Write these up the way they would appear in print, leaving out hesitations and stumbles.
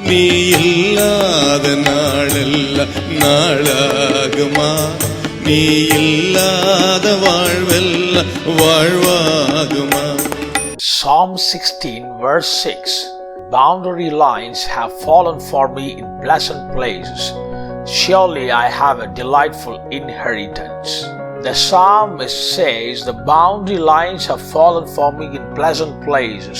நீ இல்லாத நாளெல்லாம் நாளாகுமா? நீ இல்லாத வாழ்வெல்லாம் வாழ்வாகுமா? Psalm 16 verse 6. Boundary lines have fallen for me in pleasant places. Surely I have a delightful inheritance. The psalmist says the boundary lines have fallen for me in pleasant places.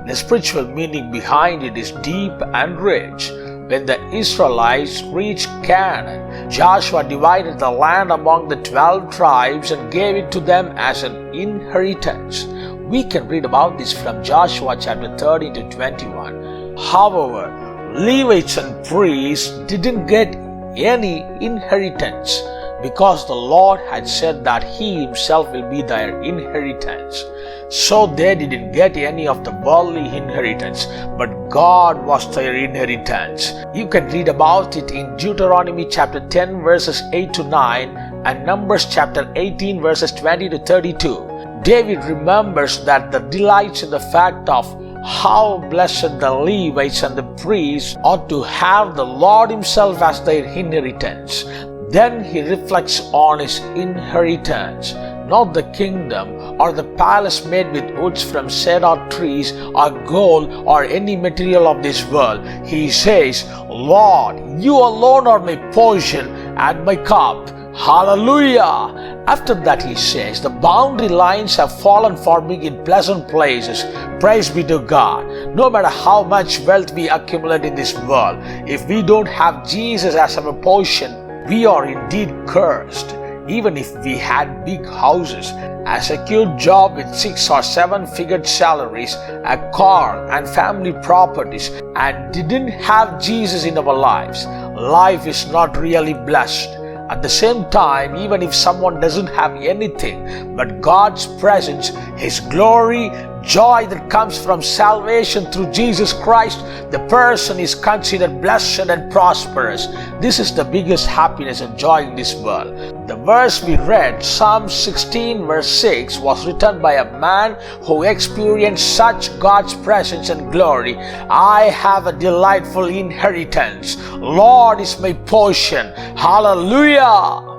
The spiritual meaning behind it is deep and rich. When the Israelites reached Canaan, Joshua divided the land among the 12 tribes and gave it to them as an inheritance. We can read about this from Joshua chapter 13 to 21. However, Levites and priests didn't get any inheritance because the Lord had said that He Himself will be their inheritance. So they didn't get any of the worldly inheritance, but God was their inheritance. You can read about it in Deuteronomy chapter 10 verses 8 to 9 and Numbers chapter 18 verses 20 to 32. David remembers that the delights in the fact of how blessed the Levites and the priests ought to have the Lord Himself as their inheritance. Then he reflects on his inheritance, not the kingdom or the palace made with woods from cedar trees or gold or any material of this world. He says, Lord, you alone are my portion and my cup. Hallelujah! After that he says, the boundary lines have fallen for me in pleasant places. Praise be to God. No matter how much wealth we accumulate in this world, if we don't have Jesus as our portion, we are indeed cursed. Even if we had big houses, a secure job with 6 or 7 figured salaries, a car and family properties, and didn't have Jesus in our lives, life is not really blessed. At the same time, even if someone doesn't have anything but God's presence, His glory, joy that comes from salvation through Jesus Christ, the person is considered blessed and prosperous. This is the biggest happiness and joy in this world. The verse we read, Psalm 16 verse 6, was written by a man who experienced such God's presence and glory. I have a delightful inheritance. Lord is my portion. Hallelujah!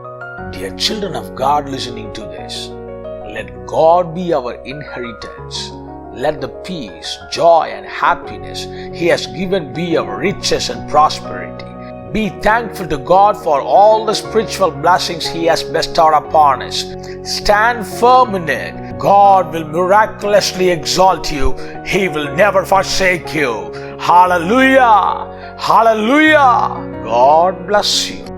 Dear children of God listening to this, let God be our inheritance. Let the peace, joy, and happiness He has given be our riches and prosperity. Be thankful to God for all the spiritual blessings He has bestowed upon us. Stand firm in it. God will miraculously exalt you. He will never forsake you. Hallelujah! Hallelujah! God bless you.